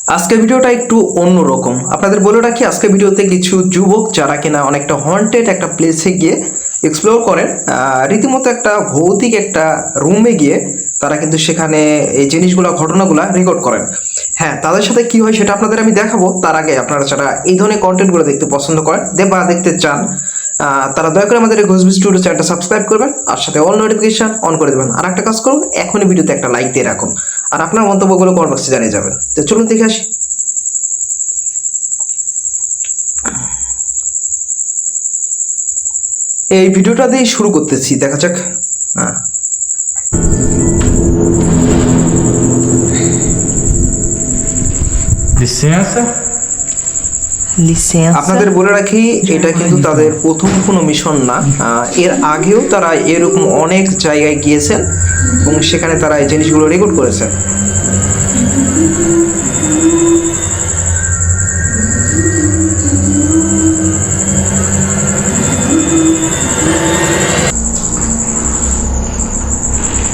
আজকের ভিডিওটা একটু অন্যরকম। আপনাদের বলে রাখি, আজকের ভিডিওতে কিছু যুবক যারা কিনা অনেকটা হন্টেড একটা প্লেসে গিয়ে এক্সপ্লোর করেন, রীতিমতো একটা ভৌতিক একটা রুমে গিয়ে তারা কিন্তু সেখানে এই জিনিসগুলো ঘটনাগুলো রেকর্ড করেন। হ্যাঁ, তাদের সাথে কি হয় সেটা আপনাদের আমি দেখাবো। তার আগে আপনারা যারা এই ধরনের কন্টেন্টগুলো দেখতে পছন্দ করেন বা দেখতে চান, তারা দয়া করে আমাদের এই ঘোষবি স্টুডিও চ্যানেলটা সাবস্ক্রাইব করবেন আর সাথে অল নোটিফিকেশন অন করে দেবেন। আর একটা কাজ করুন, এখনই ভিডিওতে একটা লাইক দিয়ে রাখুন আর আপনার মন্তব্যগুলো কমেন্ট বক্সে জানিয়ে যাবেন। তো চলুন দেখে আসি। এই ভিডিওটা দিয়ে শুরু করতেছি, দেখা যাক। হ্যাঁ, Licença. Licença. আপনাদের বলে রাখি, এটা কিন্তু তাদের প্রথম কোনো মিশন না। এর আগেও তারা এরকম অনেক জায়গায় গিয়েছেন এবং সেখানে তারা এই জিনিসগুলো রেকর্ড করেছেন।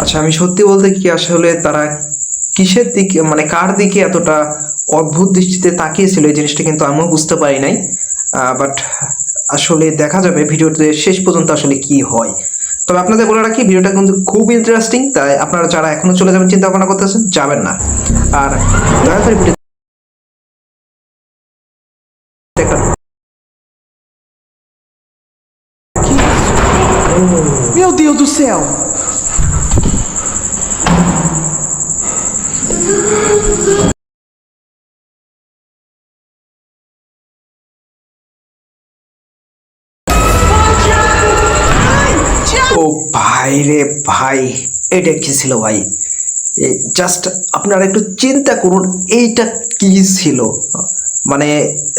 আচ্ছা, আমি সত্যি বলতে কি, আসলে তারা কিসের দিকে, মানে কার দিকে এতটা অদ্ভুত দৃষ্টিতে তাকিয়েছিল এই জিনিসটা কিন্তু আমিও বুঝতে পারি নাই। বাট আসলে দেখা যাবে ভিডিওতে শেষ পর্যন্ত আসলে কি হয়। তবে আপনাদের বলে রাখি, ভিডিওটা কিন্তু খুব ইন্টারেস্টিং, তাই আপনারা যারা এখনো চলে যাবেন চিন্তা ভাবনা করতেছেন, যাবেন না। আর দয়া করে video Meu Deus do céu! ও ভাই রে ভাই, এটা কি ছিল ভাই? জাস্ট আপনারা একটু চিন্তা করুন, এইটা কি ছিল। মানে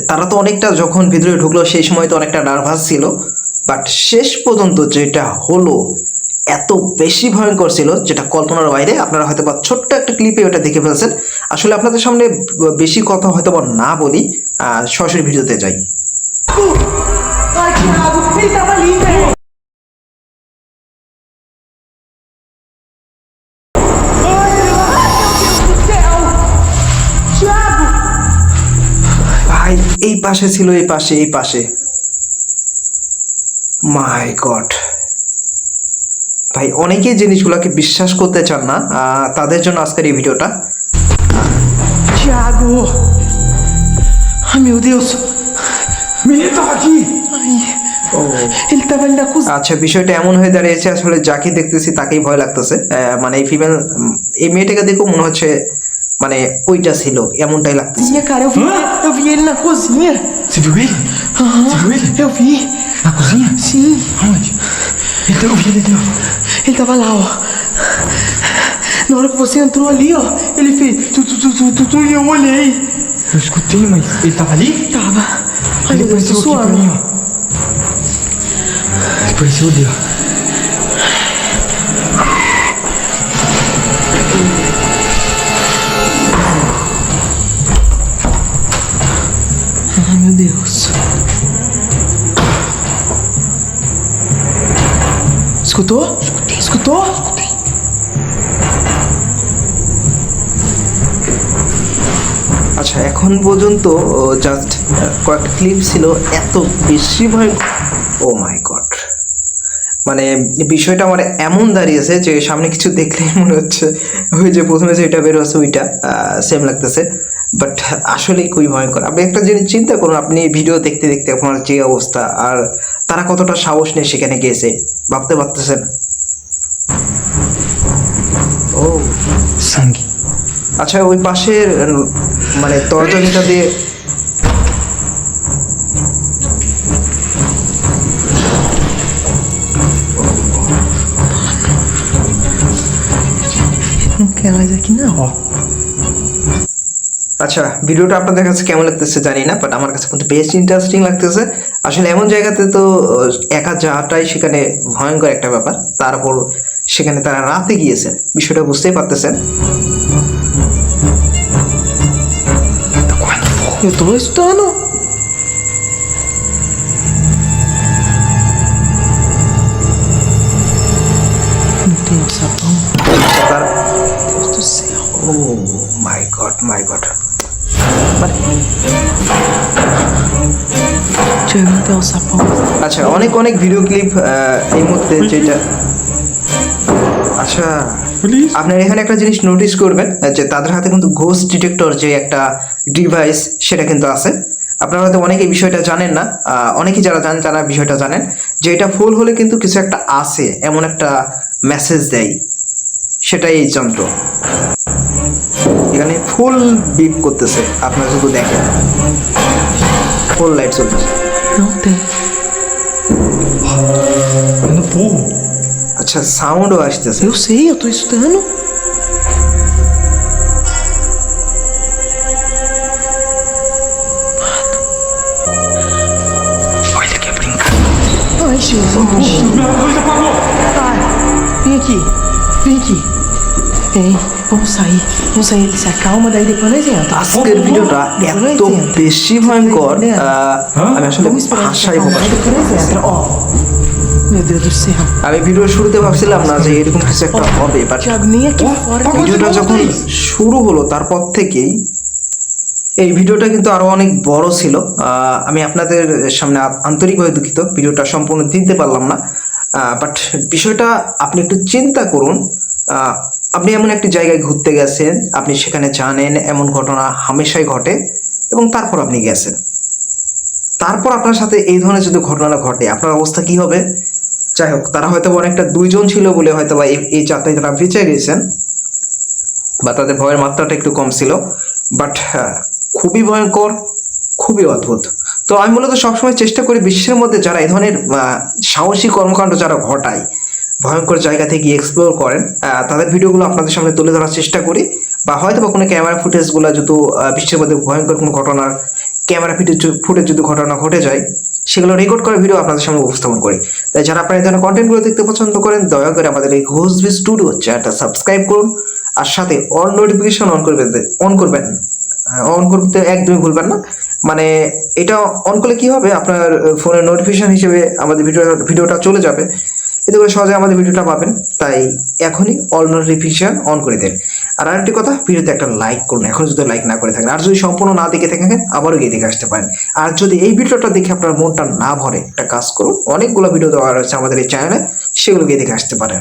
তারা তো অনেকটা, যখন ভিতরে ঢুকলো সেই সময় তো অনেকটা নার্ভাস ছিল, বাট শেষ পর্যন্ত যেটা হলো এত বেশি ভয়ঙ্কর ছিল যেটা কল্পনার বাইরে। আপনারা হয়তো বা ছোট্ট একটা ক্লিপে ওটা দেখে ফেলছেন। আসলে আপনাদের সামনে বেশি কথা হয়তো বা না বলি, সরাসরি ভিডিওতে যাই। Ai, Thiago, ele tava ali, velho! Ai, meu Deus do céu! Thiago! ভাই, এই পাশে ছিল, এই পাশে, এই পাশে। মাই গড ভাই, অনেকেই জিনিসগুলোকে বিশ্বাস করতে চান না, তাদের জন্য আজকের এই ভিডিওটা। Thiago! Ai, meu Deus! Menino tava aqui. Ai, ele tava ali na cozinha. আচ্ছা, বিষয়টা এমন হয়ে দাঁড়িয়েছে, আসলে যাকে দেখতেছি তাকেই ভয় লাগতেছে। মানে এই ফিমেল, এই মেয়েটাকে দেখো মনে হচ্ছে মানে ওইটা ছিল, এমনটাই লাগতেছে। Cara, eu vi ele na cozinha. Você viu ele? Aham, Você viu ele? eu vi. Na cozinha? Sim, Aonde? Eu vi ele ali, ó. ele tava lá, ó. Na hora que você entrou ali, ó, ele fez tu e eu olhei. Eu escutei, mas ele tava ali? Tava. Ai, Ele meu Deus, tô apareceu aqui pra mim, suando. ó. Ele apareceu ali, ó. Ai, meu Deus. Escutou? Escutei. Escutou? Escutei. আচ্ছা, এখন পর্যন্ত just কয়েকটা clip ছিল, এত বেশি ভয়ঙ্কর। ও my god, মানে বিষয়টা আমার এমন দাঁড়িয়েছে যে সামনে কিছু দেখলেই মনে হচ্ছে ওই যে প্রথমে যেটা বের হচ্ছে ওইটা সেম লাগতেছে। বাট আসলে খুবই ভয়ঙ্কর। আপনি একটা জিনিস চিন্তা করুন, আপনি ভিডিও দেখতে দেখতে আপনার যে অবস্থা, আর তারা কতটা সাহস নিয়ে সেখানে গিয়েছে ভাবতে পারতেছেন। ও Sangue. আচ্ছা, ওই পাশের মানে দরজা যেটা দিয়ে Não quer mais aqui não. Ó. আচ্ছা, ভিডিওটা আপনাদের কাছে কেমন লাগতেছে জানি না, বাট আমার কাছে কিন্তু বেশ ইন্টারেস্টিং লাগতেছে। আসলে এমন জায়গাতে তো একা যাওয়াটাই সেখানে ভয়ঙ্কর একটা ব্যাপার, তারপর সেখানে তারা রাতে গিয়েছেন, বিষয়টা বুঝতেই পারতেছেন। Tá correndo fogo. Eu tô escutando. Não tem um sabão. তার Meu Deus do céu. Oh my god, my god. Chegando até o sapão. আচ্ছা, অনেক অনেক ভিডিও ক্লিপ এই মুহূর্তে যেটা আচ্ছা আপনার এখানে একটা জিনিস নোটিস করবেন যে তাদের হাতে কিন্তু ঘোস্ট ডিটেক্টর যে একটা ডিভাইস সেটা কিন্তু আছে। আপনারা হয়তো অনেকে এই বিষয়টা জানেন না, অনেকেই যারা জানেন তারা বিষয়টা জানেন যে এটা ফুল হলে কিন্তু কিছু একটা আছে এমন একটা মেসেজ দেয়, সেটাই এই যন্ত্র। এখানে ফুল বিপ করতেছে, আপনারা শুধু দেখেন ফুল লাইট চলতেছে। Não tem. É no forro. আচ্ছা, সাউন্ডও আসতেছে। Eu sei, eu tô estudando. Olha que é brincar. Ai, Jesus. Minha luz apagou. Ai, vem aqui. Vem aqui. Vem, vamos sair. Vamos sair, ele se acalma, daí depois nós entra. আজকের ভিডিওটা এত বেশি ভয়ঙ্কর, আমি আসলে Vamos esperar ele se ভাষায় acalmar, Prakash depois nós entra. Ó. Meu Deus do céu. আমি ভিডিওর শুরুতে ভাবছিলাম না যে এরকম কিছু একটা হবে, but Thiago, nem aqui fora. ভিডিওটা যখন শুরু হলো তারপর থেকেই এই ভিডিওটা কিন্তু আরো অনেক বড় ছিল। আমি আপনাদের সামনে আন্তরিকভাবে দুঃখিত, ভিডিওটা সম্পূর্ণ দিতে পারলাম না। বাট বিষয়টা আপনি একটু চিন্তা করুন। আপনি এমন একটি জায়গায় ঘুরতে গেছেন, আপনি সেখানে জানেন এমন ঘটনা হামেশাই ঘটে, এবং তারপর আপনি গেছেন, তারপর আপনার সাথে এই ধরনের যদি ঘটনা ঘটে আপনার অবস্থা কি হবে? যাই হোক, তারা হয়তো অনেকটা দুইজন ছিল বলে হয়তো বা এই যাত্রায় তারা বেঁচে গেছেন, বা তাদের ভয়ের মাত্রাটা একটু কম ছিল। বাট খুবই ভয়ঙ্কর, খুবই অদ্ভুত। তো আমি মূলত সবসময় চেষ্টা করি বিশ্বের মধ্যে যারা এই ধরনের সাহসী কর্মকাণ্ড যারা ঘটায়, ভয়ঙ্কর জায়গা থেকে এক্সপ্লোর করেন, তাদের ভিডিওগুলো আপনাদের সামনে তুলে ধরার চেষ্টা করি। বা হয়তো বা কোনো ক্যামেরা ফুটেজগুলো যদি বিশ্বের মধ্যে ভয়ঙ্কর কোনো ঘটনার ক্যামেরা ফুটেজ যদি ঘটনা ঘটে যায়, সেগুলো রেকর্ড করে ভিডিও আপনাদের সামনে উপস্থাপন করি। তাই যারা আপনারা এই ধরনের কন্টেন্টগুলো দেখতে পছন্দ করেন, দয়া করে আমাদের এই ঘোষবি স্টুডিও চ্যানেলটা সাবস্ক্রাইব করুন, আর সাথে অল নোটিফিকেশন অন করতে একদমই ভুলবেন না। মানে এটা অন করলে কি হবে, আপনার ফোনের নোটিফিকেশন হিসেবে আমাদের ভিডিওটা চলে যাবে, এতে করে সহজে আমাদের ভিডিওটা পাবেন। তাই এখনই অল নোটিফিকেশন অন করে দেন। আর আরেকটি কথা, ভিডিওতে একটা লাইক করুন এখন যদি লাইক না করে থাকেন, আর যদি সম্পূর্ণ না দেখে থাকেন আবারও গিয়ে দেখে আসতে পারেন। আর যদি এই ভিডিওটা দেখে আপনার মনটা না ভরে, একটা কাজ করুন, অনেকগুলো ভিডিও দেওয়া রয়েছে আমাদের এই চ্যানেলে, সেগুলো গিয়ে দেখে আসতে পারেন।